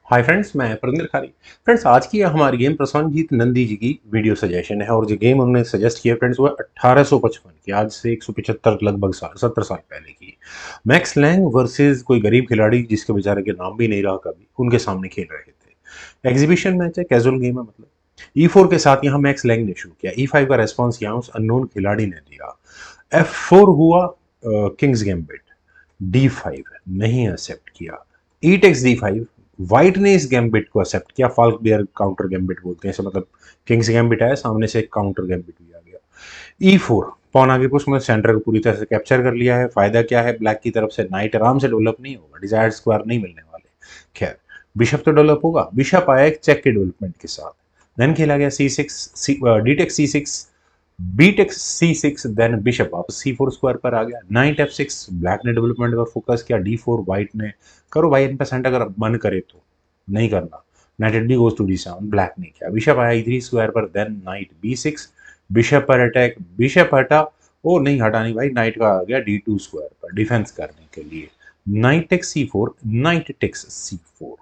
Hi friends, मैं प्रविंदर खारी। Friends, आज की हमारी गेम प्रसन्नजीत नंदी जी की वीडियो सजेशन है और जो गेम उन्होंने सजेस्ट किया फ्रेंड्स वो है 1855 की, आज से 175 लगभग साल 70 साल पहले की। मैक्स लैंग वर्सेस कोई गरीब खिलाड़ी जिसके बेचारे के नाम भी नहीं रहा कभी, उनके सामने खेल रहे थे। एग्जीबिशन मैच है, कैजुअल गेम है मतलब। E4 के साथ यहाँ मैक्स लैंग ने शुरू किया। E5 का रेस्पॉन्स यहाँ उस अननोन खिलाड़ी ने दिया। F4 हुआ, किंग्स गैम्बिट। D5 नहीं एक्सेप्ट किया। ई टेक्स D5, व्हाइट ने इस गैम्बिट को एक्सेप्ट किया। फाल्क बेयर काउंटर गैम्बिट बोलते हैं इसे, मतलब किंग्स गैम्बिट आया, सामने से एक काउंटर गैम्बिट भी आ गया। E4, पॉन आगे पुश में सेंटर को पूरी तरह से कैप्चर कर लिया है। फायदा क्या है, ब्लैक की तरफ से नाइट आराम से डेवलप नहीं होगा, डिजायर्ड स्क्वायर नहीं मिलने वाले। खैर, बिशप तो डेवलप होगा। बिशप आया एक चेक के डेवलपमेंट के साथ। देन खेला गया C6, D takes C6, B takes C6, then bishop वापस C4 स्क्वायर पर आ गया। नाइट F6, ब्लैक ने डेवलपमेंट पर फोकस किया। D4, व्हाइट ने करो भाई इन परसेंट अगर मन करे तो, नहीं करना। Knight at D goes to D7, black ने किया। बिशप आया E3 स्क्वायर पर, देन नाइट B6, बिशप पर अटैक। बिशप हटा, ओ नहीं हटा नहीं भाई, नाइट का आ गया D2 स्क्वायर पर डिफेंस करने के लिए। Knight takes C4, knight takes C4।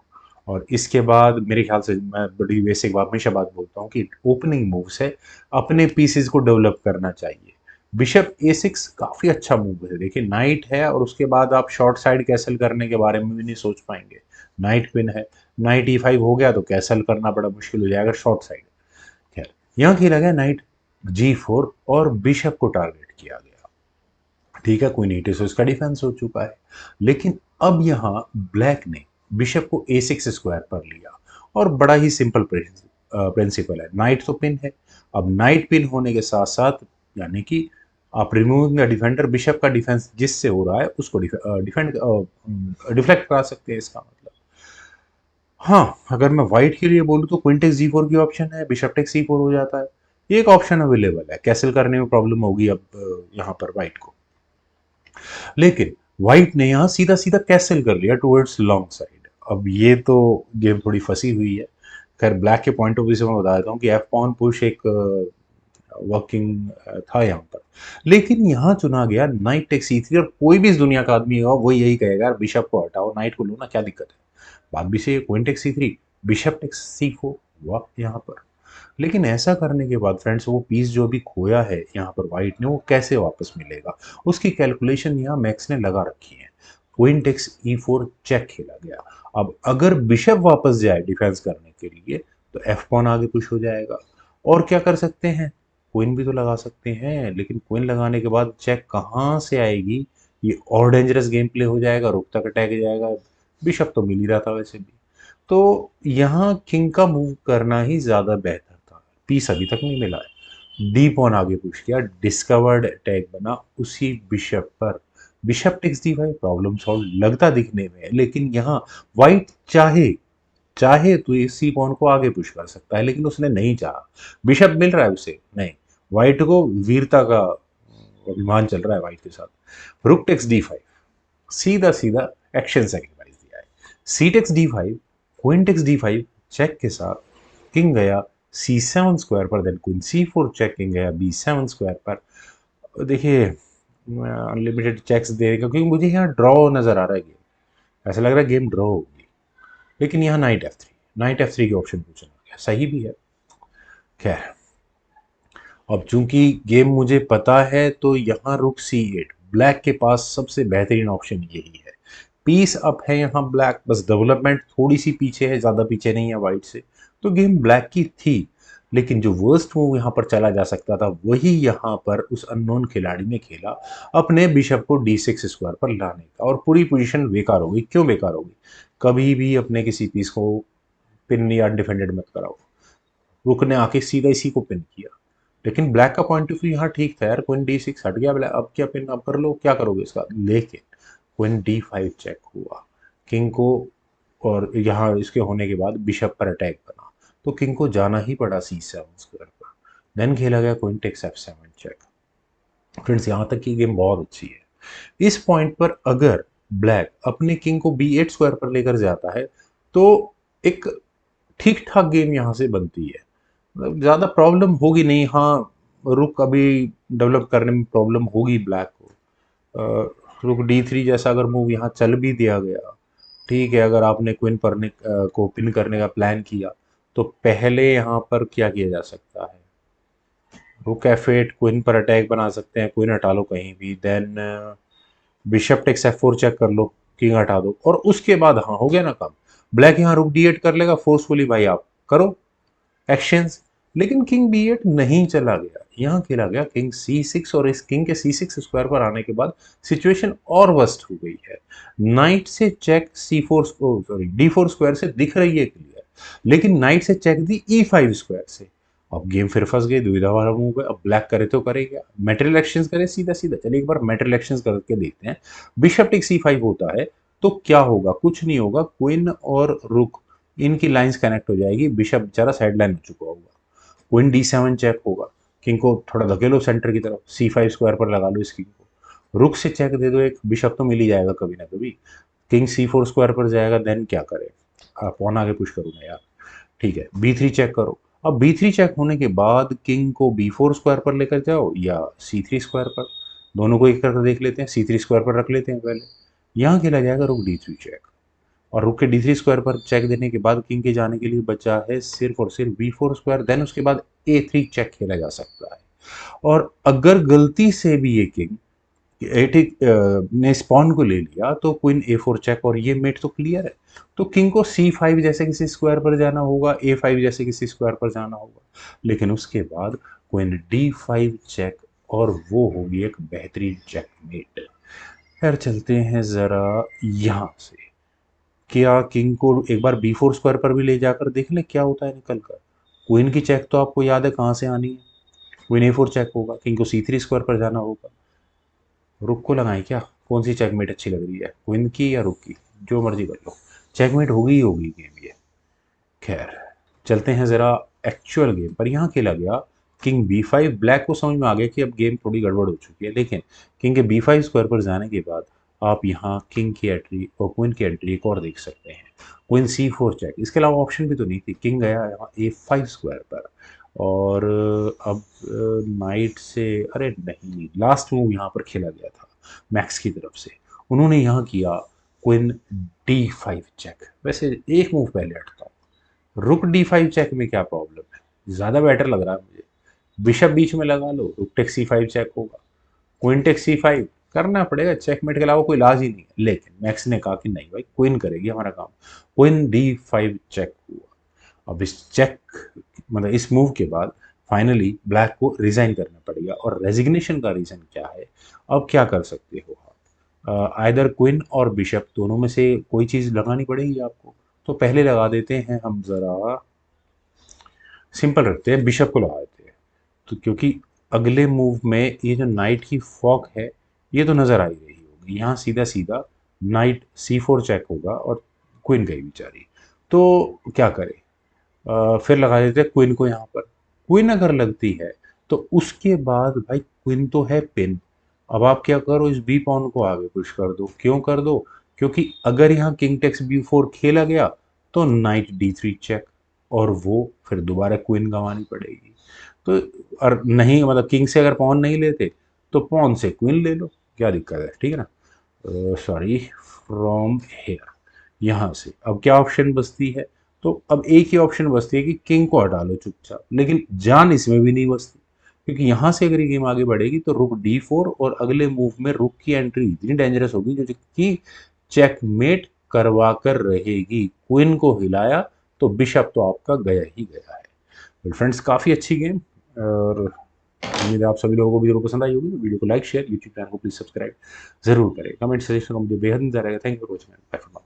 और इसके बाद मेरे ख्याल से मैं बड़ी बेसिक बात हमेशा बात बोलता हूँ कि ओपनिंग मूव्स है, अपने पीसेस को डेवलप करना चाहिए। बिशप A6 काफी अच्छा मूव है। देखिए नाइट है और उसके बाद आप शॉर्ट साइड कैसल करने के बारे में भी नहीं सोच पाएंगे। नाइट पिन है, नाइट E5 हो गया तो कैसल करना बड़ा मुश्किल हो जाएगा शॉर्ट साइड। खैर, यहाँ खेला गया नाइट G4 और बिशप को टारगेट किया गया। ठीक है, क्वीन E2 से उसका डिफेंस हो चुका है। लेकिन अब यहाँ ब्लैक ने बिशप को A6 स्क्वायर पर लिया और बड़ा ही सिंपल प्रिंसिपल है। नाइट तो पिन है, अब नाइट पिन होने के साथ साथ यानी कि आप रिमूविंग द डिफेंडर, बिशप का डिफेंस जिससे हो रहा है उसको डिफेंड डिफ्लेक्ट करा सकते हैं, इसका मतलब। हाँ, अगर मैं व्हाइट के लिए बोलूँ तो क्वीन टेक्स G4 की ऑप्शन है, बिशप टेक्स C4 हो जाता है। ये एक ऑप्शन अवेलेबल है। कैसल करने में प्रॉब्लम होगी अब यहाँ पर व्हाइट को। लेकिन व्हाइट ने यहाँ सीधा सीधा कैसल कर लिया टुवर्ड्स लॉन्ग साइड। अब ये तो गेम थोड़ी फंसी हुई है। खैर, ब्लैक के पॉइंट ऑफ व्यू से मैं बता देता हूँ कि एफ पॉन पुश एक वर्किंग था यहाँ पर। लेकिन यहाँ चुना गया नाइट टेक्स C3 और कोई भी इस दुनिया का आदमी होगा वो यही कहेगा यार बिशप को हटाओ, नाइट को लो ना, क्या दिक्कत है। बात भी सही, queen takes C3, bishop takes C4 हुआ यहाँ पर। लेकिन ऐसा करने के बाद फ्रेंड्स वो पीस जो अभी खोया है यहाँ पर व्हाइट ने, वो कैसे वापस मिलेगा, उसकी कैलकुलेशन यहाँ मैक्स ने लगा रखी है। क्वीन टेक्स E4 चेक खेला गया। अब अगर बिशप वापस जाए डिफेंस करने के लिए तो एफ पॉन आगे पुश हो जाएगा। और क्या कर सकते हैं, क्वीन भी तो लगा सकते हैं, लेकिन क्वीन लगाने के बाद चेक कहाँ से आएगी, ये और डेंजरस गेम प्ले हो जाएगा, रुक तक अटैक जाएगा। बिशप तो मिल ही रहा था वैसे भी। तो यहाँ किंग का मूव करना ही ज्यादा बेहतर था। पीस अभी तक नहीं मिला है। डी पॉन आगे पुश किया, डिस्कवर्ड अटैक बना उसी बिशप पर। Bishop takes D5, problem solve लगता दिखने में है, लेकिन यहाँ व्हाइट चाहे चाहे तो इसी पॉन को आगे पुश कर सकता है, लेकिन उसने नहीं चाहा। बिशप मिल रहा है उसे, नहीं। व्हाइट को वीरता का अभिमान चल रहा है व्हाइट के साथ। रुक टेक्स D5, सीधा सीधा एक्शन सेक्रीफाइस दिया है। C takes D5, queen takes D5 check के साथ किंग गया C7 स्क्वायर पर, then queen C4 check, king गया B7 स्क्वायर पर। देखिए, अनलिमिटेड चेक्स दे रहे क्योंकि मुझे यहाँ ड्रॉ नजर आ रहा है गेम, ऐसा लग रहा है गेम ड्रॉ होगी। लेकिन यहाँ नाइट F3 के ऑप्शन को चुना गया, सही भी है। खैर, अब चूंकि गेम मुझे पता है तो यहाँ रुक C8, ब्लैक के पास सबसे बेहतरीन ऑप्शन यही है। पीस अप है यहाँ ब्लैक, बस डेवलपमेंट थोड़ी सी पीछे है, ज्यादा पीछे नहीं है व्हाइट से। तो गेम ब्लैक की थी। लेकिन जो वर्स्ट मूव यहाँ पर चला जा सकता था वही यहाँ पर उस अननोन खिलाड़ी ने खेला, अपने बिशप को D6 स्क्वायर पर लाने का, और पूरी पोजीशन बेकार हो गई। क्यों बेकार हो गई, कभी भी अपने किसी पीस को पिन या अनडिफेंडेड मत कराओ। रुक ने आके सीधा इसी को पिन किया। लेकिन ब्लैक का पॉइंट ऑफ व्यू यहाँ ठीक था यार, क्वीन D6 हट गया, ब्लैक अब क्या पिन, अब कर लो क्या करोगे इसका। लेकिन क्वीन D5 चेक हुआ किंग को, और यहाँ इसके होने के बाद बिशप पर अटैक बना, तो किंग को जाना ही पड़ा C7 स्क्वायर पर। देन खेला गया queen takes F7 check. Friends, यहाँ तक की गेम बहुत अच्छी है। इस पॉइंट पर अगर ब्लैक अपने किंग को B8 स्क्वायर पर लेकर जाता है तो एक ठीक ठाक गेम यहाँ से बनती है। मतलब ज़्यादा प्रॉब्लम होगी नहीं। हाँ, रुक अभी डेवलप करने में प्रॉब्लम होगी ब्लैक को। रुक D3 जैसा अगर मूव यहाँ चल भी दिया गया ठीक है, अगर आपने क्वीन पर को पिन करने का प्लान किया तो पहले यहाँ पर क्या किया जा सकता है, रुक एफ8 क्वीन पर अटैक बना सकते हैं, क्वीन हटा लो कहीं भी, then bishop takes F four check कर लो, किंग हटा दो, और उसके बाद हाँ हो गया ना काम। ब्लैक यहाँ रुक डी8 कर लेगा फोर्सफुली, भाई आप करो एक्शंस। लेकिन किंग बी8 नहीं चला गया, यहाँ खेला गया किंग सी6, और इस किंग के सी6 स्क्वायर पर आने के बाद सिचुएशन और वर्स्ट हो गई है। नाइट से चेक सी4, सॉरी डी4 स्क्वायर से दिख रही है क्लियर, लेकिन नाइट से चेक दी ई5 स्क्वायर से। अब गेम फिर फंस गई, दुविधा वाला मूव है। अब ब्लैक करे तो करे क्या, मेटेरियल एक्शंस करे सीधा सीधा। चलिए एक बार मेटेरियल एक्शंस करके देखते हैं। बिशप टेक सी5 होता है तो क्या होगा, कुछ नहीं होगा, क्वीन और रुक इनकी लाइंस कनेक्ट हो जाएगी, बिशप बेचारा साइड लाइन हो चुका होगा। क्वीन डी7 चेक होगा, किंग को थोड़ा धकेलो सेंटर की तरफ, सी5 स्क्वायर पर लगा लो इस किंग को, रुक से चेक दे दो, एक बिशप तो मिल ही जाएगा कभी ना कभी। किंग सी4 स्क्वायर पर जाएगा, देन क्या करे, पॉन आगे पुश करूंगा यार, ठीक है बी3 चेक करो। अब बी3 चेक होने के बाद किंग को बी4 स्क्वायर पर लेकर जाओ या सी3 स्क्वायर पर, दोनों को एक करके देख लेते हैं, सी3 स्क्वायर पर रख लेते हैं पहले। यहाँ खेला जाएगा रुक डी3 चेक, और रुक के डी3 स्क्वायर पर चेक देने के बाद किंग के जाने के लिए बचा है सिर्फ और सिर्फ बी4 स्क्वायर, देन उसके बाद ए3 चेक खेला जा सकता है। और अगर गलती से भी ये किंग एटिक ने स्पॉन को ले लिया तो क्वीन ए4 चेक, और ये मेट तो क्लियर है। तो किंग को सी5 जैसे किसी स्क्वायर पर जाना होगा, ए5 जैसे किसी स्क्वायर पर जाना होगा, लेकिन उसके बाद क्वीन डी5 चेक, और वो होगी एक बेहतरीन चेकमेट। खैर चलते हैं जरा यहाँ से, क्या किंग को एक बार बी4 स्क्वायर पर भी ले जाकर देख ले क्या होता है निकल कर। क्वीन की चेक तो आपको याद है कहाँ से आनी है, क्वीन ए4 चेक होगा, किंग को सी3 स्क्वायर पर जाना होगा। रुक को लगाएं क्या, कौन सी चेकमेट अच्छी लग रही है, क्वीन की या रुक की, जो मर्जी कर लो, चेकमेट होगी ही होगी गेम ये। खैर चलते हैं ज़रा एक्चुअल गेम पर। यहाँ खेला गया किंग बी5, ब्लैक को समझ में आ गया कि अब गेम थोड़ी गड़बड़ हो चुकी है, लेकिन किंग के बी5 स्क्वायर पर जाने के बाद आप यहाँ किंग की एंट्री और क्वीन की एंट्री एक और देख सकते हैं, क्वीन सी4 चेक, इसके अलावा ऑप्शन भी तो नहीं थी। किंग गया यहाँ ए5 स्क्वायर पर, और अब नाइट से, अरे नहीं, लास्ट मूव यहाँ पर खेला गया था मैक्स की तरफ से, उन्होंने यहाँ किया क्वीन डी5 चेक। वैसे एक मूव पहले हटता हूँ, रुक डी5 चेक में क्या प्रॉब्लम है, ज़्यादा बेटर लग रहा है मुझे, बिशप बीच में लगा लो, रुक टेक सी5 चेक होगा, क्वीन टेक सी5 करना पड़ेगा, चेकमेट के अलावा कोई इलाज ही नहीं है। लेकिन मैक्स ने कहा कि नहीं भाई, क्वीन करेगी हमारा काम, क्वीन डी5 चेक हुआ। अब इस चेक मतलब इस मूव के बाद फाइनली ब्लैक को रिजाइन करना पड़ेगा, और रेजिग्नेशन का रीजन क्या है, अब क्या कर सकते हो आप, आइदर क्वीन और बिशप दोनों में से कोई चीज़ लगानी पड़ेगी आपको। तो पहले लगा देते हैं हम, ज़रा सिंपल रखते हैं, बिशप को लगा देते हैं। तो क्योंकि अगले मूव में ये जो नाइट की फॉक है ये तो नज़र आ ही रही होगी, यहाँ सीधा सीधा नाइट सी4 चेक होगा और क्वीन गई बेचारी। तो क्या करें, फिर लगा देते हैं क्वीन को यहाँ पर। क्वीन अगर लगती है तो उसके बाद भाई क्वीन तो है पिन, अब आप क्या करो, इस बी पॉन को आगे पुश कर दो। क्यों कर दो, क्योंकि अगर यहाँ किंग टेक्स बी4 खेला गया तो नाइट डी3 चेक, और वो फिर दोबारा क्वीन गंवानी पड़ेगी। तो और नहीं मतलब किंग से अगर पॉन नहीं लेते तो पॉन से क्वीन ले लो, क्या दिक्कत है, ठीक है ना। सॉरी, फ्रॉम हेयर, यहाँ से अब क्या ऑप्शन बचती है, तो अब एक ही ऑप्शन बचती है कि किंग को हटा लो चुपचाप, लेकिन जान इसमें भी नहीं बचती, क्योंकि यहाँ से अगर ये गेम आगे बढ़ेगी तो रुक डी4, और अगले मूव में रुक की एंट्री इतनी डेंजरस होगी जो कि चेकमेट करवा कर रहेगी। क्वीन को हिलाया तो बिशप तो आपका गया ही गया है। तो फ्रेंड्स काफ़ी अच्छी गेम, और उम्मीद है आप सभी लोगों को वीडियो पसंद आई होगी। वीडियो को लाइक शेयर, यूट्यूब चैनल को प्लीज सब्सक्राइब जरूर करें, कमेंट सजेशन का मुझे बेहद इंतजार रहेगा। Thank you for watching, bye for now.